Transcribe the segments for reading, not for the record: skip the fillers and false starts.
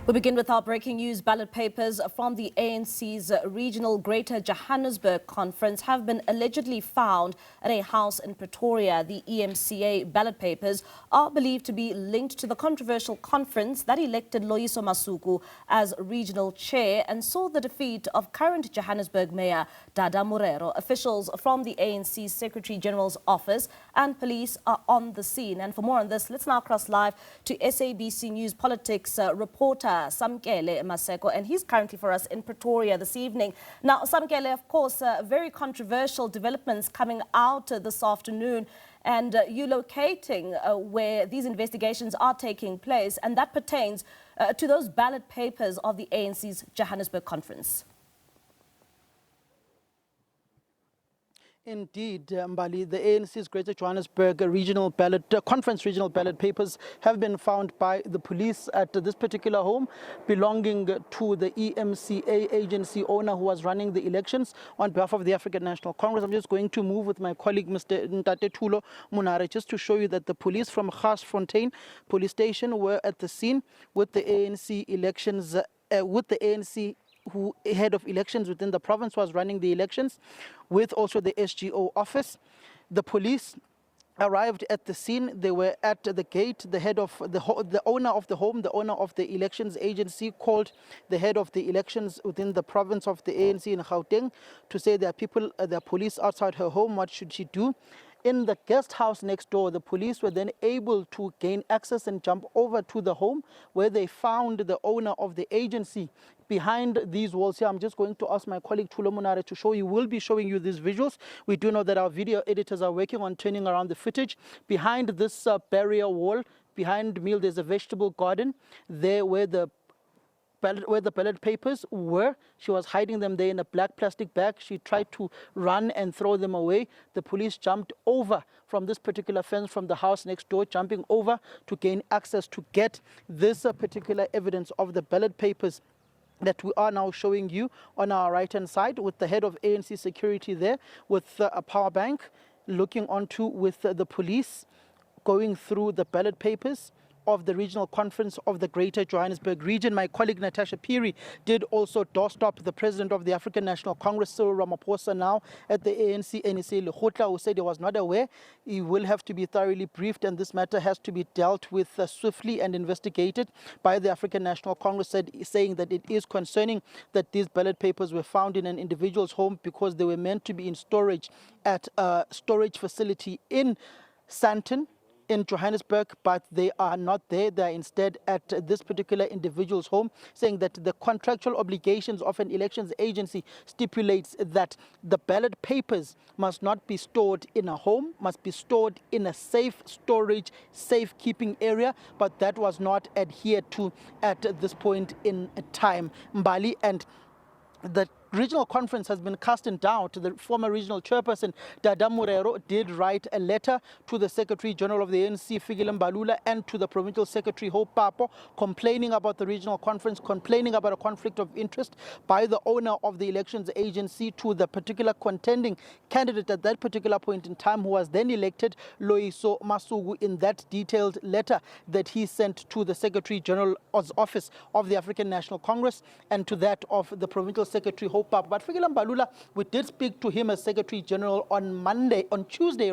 We begin with our breaking news. Ballot papers from the ANC's regional Greater Johannesburg conference have been allegedly found at a house in Pretoria. The EMCA ballot papers are believed to be linked to the controversial conference that elected Loyiso Masuku as regional chair and saw the defeat of current Johannesburg Mayor Dada Morero. Officials from the ANC Secretary General's office and police are on the scene. And for more on this, let's now cross live to SABC News politics reporter Samkele Maseko, and he's currently for us in Pretoria this evening. Now, Samkele, of course, very controversial developments coming out this afternoon, and you locating where these investigations are taking place, and that pertains to those ballot papers of the ANC's Johannesburg conference. Indeed, Mbali, the ANC's Greater Johannesburg regional ballot conference regional ballot papers have been found by the police at this particular home belonging to the EMCA agency owner who was running the elections on behalf of the African National Congress. I'm just going to move with my colleague, Mr. Ntate Munare, just to show you that the police from Garsfontein police station were at the scene with the ANC elections, with the ANC head of elections within the province was running the elections, with also the SGO office. The police arrived at the scene. They were at the gate. The head of the owner of the home, the owner of the elections agency, called the head of the elections within the province of the ANC in Gauteng to say there are people, there are police outside her home. What should she do? In the guest house next door, the police were then able to gain access and jump over to the home where they found the owner of the agency behind these walls here. I'm just going to ask my colleague Thulo Munare to show you. We'll be showing you these visuals. We do know that our video editors are working on turning around the footage. Behind this barrier wall, behind me, there's a vegetable garden. There where the ballot papers were. She was hiding them there in a black plastic bag. She tried to run and throw them away. The police jumped over from this particular fence from the house next door, jumping over to gain access to get this particular evidence of the ballot papers that we are now showing you on our right-hand side, with the head of ANC security there with a power bank looking onto, with the police going through the ballot papers of the regional conference of the Greater Johannesburg region. My colleague Natasha Piri did also doorstop the president of the African National Congress, Cyril Ramaphosa, now at the ANC NEC Lekgotla, who said he was not aware. He will have to be thoroughly briefed, and this matter has to be dealt with swiftly and investigated by the African National Congress, saying that it is concerning that these ballot papers were found in an individual's home because they were meant to be in storage at a storage facility in Sandton in Johannesburg, but they are not there. They are instead at this particular individual's home, saying that the contractual obligations of an elections agency stipulates that the ballot papers must not be stored in a home, must be stored in a safe storage, safe keeping area, but that was not adhered to at this point in time, Mbali. And the regional conference has been cast in doubt. The former regional chairperson, Dada Morero, did write a letter to the Secretary General of the ANC, Fikile Mbalula, and to the Provincial Secretary, Hope Papo, complaining about the regional conference, complaining about a conflict of interest by the owner of the elections agency to the particular contending candidate at that particular point in time, who was then elected, Loyiso Masuku, in that detailed letter that he sent to the Secretary General's office of the African National Congress and to that of the Provincial Secretary, Hope Papo. But Fikile Mbalula, we did speak to him as Secretary General on Tuesday,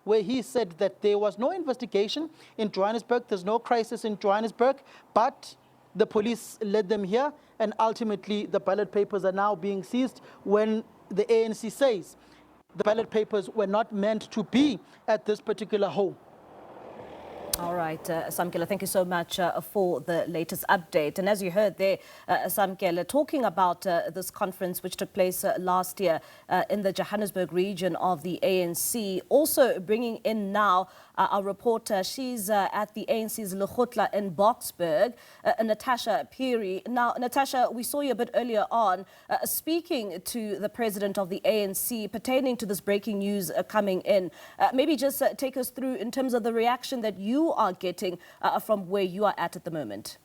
where he said that there was no investigation in Johannesburg, there's no crisis in Johannesburg, but the police led them here, and ultimately the ballot papers are now being seized when the ANC says the ballot papers were not meant to be at this particular home. All right, Samkele, thank you so much for the latest update. And as you heard there, Samkele, talking about this conference which took place last year in the Johannesburg region of the ANC, also bringing in now our reporter. She's at the ANC's Lekgotla in Boksburg, Natasha Piri. Now, Natasha, we saw you a bit earlier on speaking to the president of the ANC pertaining to this breaking news coming in. Maybe just take us through in terms of the reaction that you are getting from where you are at the moment.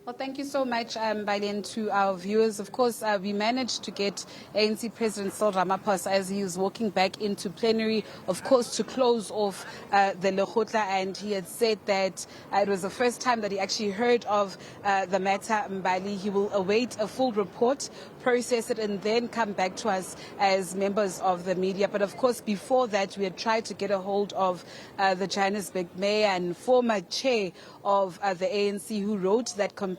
Well, thank you so much, Ballot, to our viewers. Of course, we managed to get ANC President Cyril Ramaphosa as he was walking back into plenary, of course, to close off the Lekgotla, and he had said that it was the first time that he actually heard of the matter. Mbali, he will await a full report, process it, and then come back to us as members of the media. But of course, before that, we had tried to get a hold of the Johannesburg mayor and former chair of the ANC, who wrote that complaint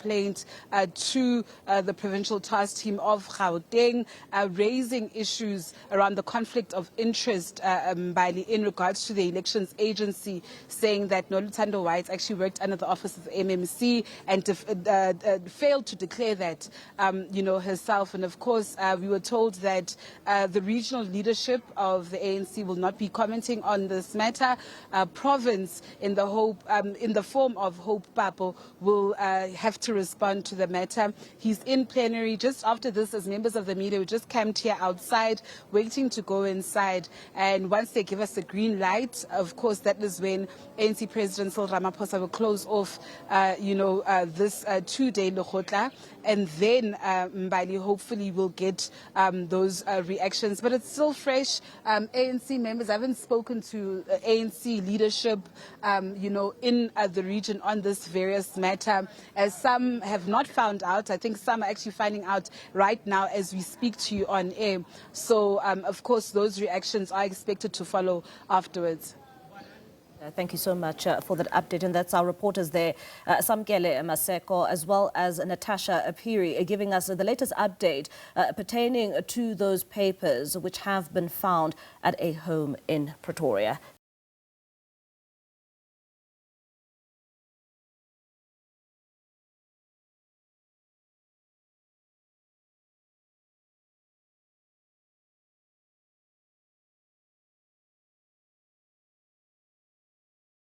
to the provincial task team of Gauteng, raising issues around the conflict of interest in regards to the elections agency, saying that Noluthando White actually worked under the office of the MMC and failed to declare that, herself. And of course, we were told that the regional leadership of the ANC will not be commenting on this matter. Province, in the form of Hope Papo, will have to respond to the matter. He's in plenary. Just after this, as members of the media, we just camped here outside, waiting to go inside. And once they give us the green light, of course, that is when ANC President Cyril Ramaphosa will close off, this two-day Lekgotla. And then Mbali hopefully will get those reactions. But it's still fresh. ANC members haven't spoken to ANC leadership, in the region on this various matter, as some have not found out. I think some are actually finding out right now as we speak to you on air. So, of course, those reactions are expected to follow afterwards. Thank you so much for that update. And that's our reporters there, Samkele Maseko, as well as Natasha Apiri, giving us the latest update pertaining to those papers which have been found at a home in Pretoria.